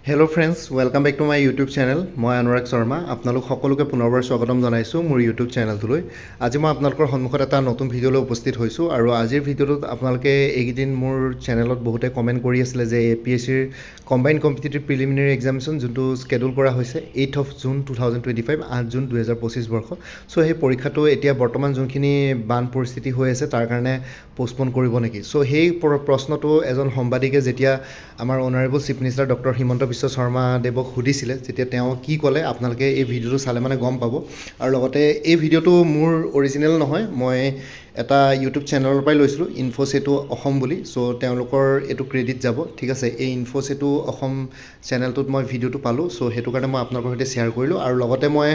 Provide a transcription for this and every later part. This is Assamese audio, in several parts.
Hello' friends, welcome back to my YouTube channel. মই অনুৰাগ শৰ্মা। আপোনালোক সকলোকে পুনৰবাৰ স্বাগতম জনাইছোঁ মোৰ ইউটিউব চেনেলটোলৈ। আজি মই আপোনালোকৰ সন্মুখত এটা নতুন ভিডিঅ'লৈ উপস্থিত হৈছোঁ আৰু আজিৰ ভিডিঅ'টোত আপোনালোকে এইকেইদিন মোৰ চেনেলত বহুতে কমেণ্ট কৰি আছিলে যে APSCৰ কম্বাইণ্ড কম্পিটিটিভ প্ৰিলিমিনেৰী এক্সামিনেশ্যন যোনটো স্কেডুল কৰা হৈছে 8 জুন 2025, 8 জুন 2025 বৰ্ষ। চ' সেই পৰীক্ষাটো এতিয়া বৰ্তমান যোনখিনি বান পৰিস্থিতি হৈ আছে তাৰ কাৰণে পষ্টপন কৰিব নেকি। চ' সেই প্ৰশ্নটো এজন সাংবাদিকে যেতিয়া আমাৰ honourable chief minister doctor Himanta Biswa Sarma দেৱক সুধিছিলে, যেতিয়া তেওঁ কি ক'লে আপোনালোকে এই ভিডিঅ'টো চালে মানে গম পাব। আৰু লগতে এই ভিডিঅ'টো মোৰ অৰিজিনেল নহয়, মই এটা ইউটিউব চেনেলৰ পৰাই লৈছিলোঁ, ইনফ'চেতু অসম বুলি। চ' তেওঁলোকৰ এইটো ক্ৰেডিট যাব, ঠিক আছে। এই ইনফ'চেতু অসম চেনেলটোত মই ভিডিঅ'টো পালোঁ, চ' সেইটো কাৰণে মই আপোনালোকৰ সৈতে শ্বেয়াৰ কৰিলোঁ। আৰু লগতে মই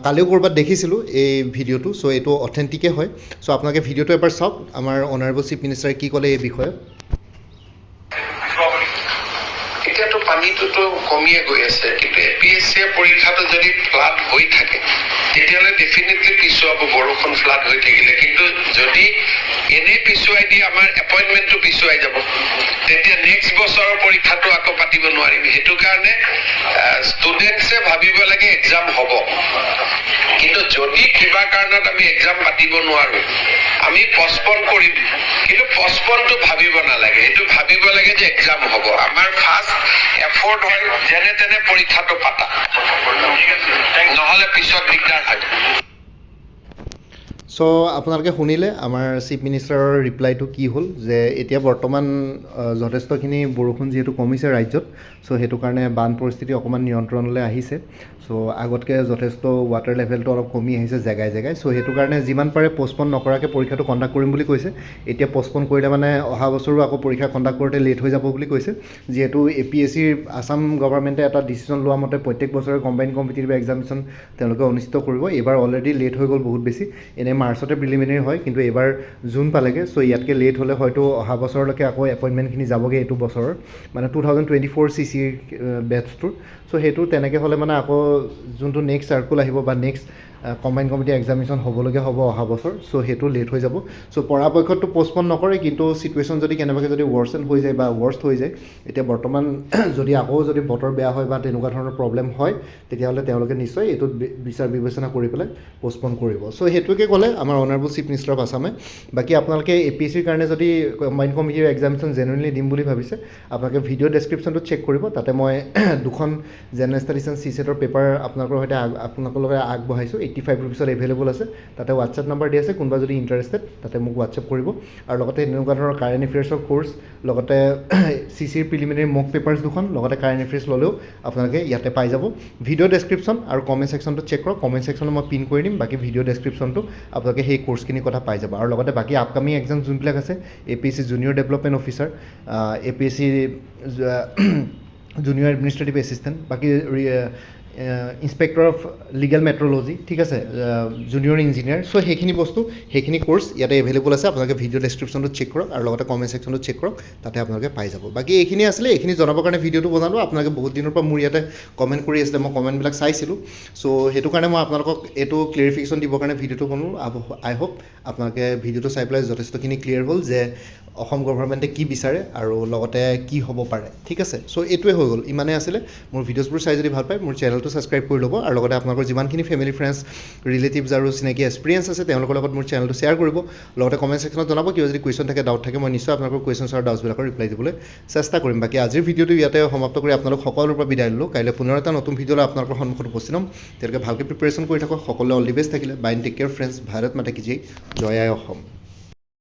কালিও ক'ৰবাত দেখিছিলোঁ এই ভিডিঅ'টো, চ' এইটো অথেণ্টিকে হয়। চ' আপোনালোকে ভিডিঅ'টো এবাৰ চাওক, আমাৰ অনাৰেবল চিফ মিনিষ্টাৰে কি ক'লে এই বিষয়ে। এতিয়াতো পানীটোতো কমিয়ে গৈ আছে, কিন্তু APSCৰ পৰীক্ষাটো যদি ফ্লাড হৈ থাকে তেতিয়াহ'লে ডেফিনেটলি পিছুৱাব, বৰষুণ ফ্লাড হৈ থাকিলে। কিন্তু যদি এনেই পিছুৱাই দিয়ে আমাৰ এপইণ্টমেণ্টটো পিছুৱাই যাব, তেতিয়া নেক্সট বছৰৰ পৰীক্ষাটো আকৌ পাতিব নোৱাৰিম। সেইটো কাৰণে ষ্টুডেণ্টছে ভাবিব লাগে এক্সাম হ'ব, কিন্তু যদি কিবা কাৰণত আমি এক্সাম পাতিব নোৱাৰোঁ আমি পষ্টপন কৰিম। কিন্তু পষ্টপনটো ভাবিব নালাগে, এইটো ভাবিব লাগে যে এক্সাম হ'ব। আমাৰ ফাৰ্ষ্ট এফৰ্ট হয় যেনে তেনে পৰীক্ষাটো পাতা, নহ'লে পিছত দিগদাৰ হয়। চ' আপোনালোকে শুনিলে আমাৰ চিফ মিনিষ্টাৰৰ ৰিপ্লাইটো কি হ'ল, যে এতিয়া বৰ্তমান যথেষ্টখিনি বৰষুণ যিহেতু কমিছে ৰাজ্যত, চ' সেইটো কাৰণে বান পৰিস্থিতি অকণমান নিয়ন্ত্ৰণলৈ আহিছে। চ' আগতকৈ যথেষ্ট ৱাটাৰ লেভেলটো অলপ কমি আহিছে জেগাই জেগাই। চ' সেইটো কাৰণে যিমান পাৰে পষ্টপন নকৰাকৈ পৰীক্ষাটো কণ্ডাক্ট কৰিম বুলি কৈছে। এতিয়া পষ্টপন কৰিলে মানে অহা বছৰো আকৌ পৰীক্ষা কণ্ডাক্ট কৰোঁতে লেট হৈ যাব বুলি কৈছে। যিহেতু APSCৰ আছাম গভৰ্ণমেণ্টে এটা ডিচিশ্যন লোৱা মতে প্ৰত্যেক বছৰে কম্বাইণ্ড কম্পিটিটিভ এক্সামিনেশ্যন তেওঁলোকে অনুষ্ঠিত কৰিব। এইবাৰ অলৰেডি লেট হৈ গ'ল বহুত বেছি। এনেই মাৰ্চতে প্ৰিলিমিনেৰী হয়, কিন্তু এইবাৰ জুন পালেগৈ। চ' ইয়াতকৈ লেট হ'লে হয়তো অহা বছৰলৈকে আকৌ এপইণ্টমেণ্টখিনি যাবগৈ এইটো বছৰৰ, মানে 2024 CCৰ বেটছটোৰ। চ' সেইটো তেনেকৈ হ'লে মানে আকৌ যোনটো নেক্সট চাৰ্কুল আহিব বা নেক্সট কম্বাইণ্ড কম্পিটিটিভ এক্সামিনেশ্যন হ'বলগীয়া হ'ব অহা বছৰ। চ' সেইটো লেট হৈ যাব। চ' পৰাপক্ষতটো পষ্টপন নকৰে, কিন্তু চিটুৱেশ্যন যদি কেনেবাকৈ যদি ৱৰ্চন হৈ যায় বা ৱৰ্ষ্ট হৈ যায়, এতিয়া বৰ্তমান যদি আকৌ যদি বতৰ বেয়া হয় বা তেনেকুৱা ধৰণৰ প্ৰব্লেম হয়, তেতিয়াহ'লে তেওঁলোকে নিশ্চয় এইটোত বিচাৰ বিবেচনা কৰি পেলাই পষ্টপন কৰিব। চ' সেইটোকে ক'লে আমাৰ অনাৰেবল চিফ মিনিষ্টাৰ অফ আছামে। বাকী আপোনালোকে APSCৰ কাৰণে যদি কম্বাইণ্ড কম্পিটিটিভ এক্সামিনেশ্যন জেনুইনলি দিম বুলি ভাবিছে, আপোনালোকে ভিডিঅ' ডেছক্ৰিপশ্যনটো চেক কৰিব। তাতে মই দুখন জেনেৰেল ষ্টাডিজ এণ্ড CSETৰ পেপাৰ আপোনালোকৰ সৈতে আপোনালোকৰ লগত আগবঢ়াইছোঁ। 85 ৰুপিছত এভেইলেবল আছে। তাতে হোৱাটছএপ নাম্বাৰ দি আছে, কোনোবা যদি ইণ্টাৰেষ্টেড তাতে মোক হোৱাটছএপ কৰিব। আৰু লগতে এনেকুৱা ধৰণৰ কাৰেণ্ট এফেয়াৰ্ছৰ কোৰ্চ, লগতে CCৰ প্ৰিলিমিনেৰী মক পেপাৰ্ছ দুখন, লগতে কাৰেণ্ট এফেয়াৰ্ছ ল'লেও আপোনালোকে ইয়াতে পাই যাব। ভিডিঅ' ডেছক্ৰিপশ্যন আৰু কমেণ্ট ছেকশ্যনটো চেক কৰক। কমেণ্ট ছেকশ্যনত মই পিন কৰি দিম, বাকী ভিডিঅ' ডেছক্ৰিপশ্যনটো আপোনালোকে সেই কোৰ্চখিনিৰ কথা পাই যাব। আৰু লগতে বাকী আপকামিং এক্সাম যোনবিলাক আছে, APSC junior development officer, APSC junior administrative assistant, বাকী ইনস্পেক্টৰ অফ লিগেল মেট্ৰলজি, ঠিক আছে, জুনিয়ৰ ইঞ্জিনিয়াৰ। চ' সেইখিনি বস্তু, সেইখিনি কোৰ্চ ইয়াতে এভেইলেবল আছে। আপোনালোকে ভিডিঅ' ডেছক্ৰিপশ্যনটো চেক কৰক আৰু লগতে কমেণ্ট ছেকশ্যনটো চেক কৰক, তাতে আপোনালোকে পাই যাব। বাকী এইখিনি আছিলে, এইখিনি জনাবৰ কাৰণে ভিডিঅ'টো বনালোঁ। আপোনালোকে বহুত দিনৰ পৰা মোৰ ইয়াতে কমেণ্ট কৰি আছিলে, মই কমেণ্টবিলাক চাইছিলোঁ। চ' সেইটো কাৰণে মই আপোনালোকক এইটো ক্লিয়াৰিফিকেশ্যন দিবৰ কাৰণে ভিডিঅ'টো বনালোঁ। আই হোপ আপোনালোকে ভিডিঅ'টো চাই পেলাই যথেষ্টখিনি ক্লিয়াৰ হ'ল যে অসম গভৰ্ণমেণ্টে কি বিচাৰে আৰু লগতে কি হ'ব পাৰে, ঠিক আছে। চ' এইটোৱে হৈ গ'ল, ইমানেই আছিলে। মোৰ ভিডিঅ'ছবোৰ চাই যদি ভাল পায় মোৰ চেনেলটো ছাবস্ক্ৰাইব কৰি ল'ব, আৰু লগতে আপোনালোকৰ যিমানখিনি ফেমিলি ফ্ৰেণ্ডছ ৰিলেটিভছ আৰু চিনাকি এক্সপিৰিয়েঞ্চ আছে তেওঁলোকৰ লগত মোৰ চেনেলটো শ্বেয়াৰ কৰিব। লগতে কমেণ্ট ছেকশ্যনত জনাব, কিবা যদি কুৱেশ্যন থাকে, ডাউট থাকে, মই নিশ্চয় আপোনালোকৰ কুৱেশ্যনছ আৰু ডাউটছবিলাকৰ ৰিপ্লাই দিবলৈ চেষ্টা কৰিম। বাকী আজিৰ ভিডিঅ'টো ইয়াতে সমাপ্ত কৰি আপোনালোক সকলোৰে পৰা বিদায় ল'লোঁ। কাইলৈ পুনৰ এটা নতুন ভিডিঅ'লৈ আপোনালোকৰ সন্মুখত উপস্থিত হ'ম। তেওঁলোকে ভালকৈ প্ৰিপেৰেশ্যন কৰি থাকক। সকলোৱে অল দি বেষ্ট থাকিলে। Bye and take care friends. Bharat Mata কি জয়। জয় আই অসম।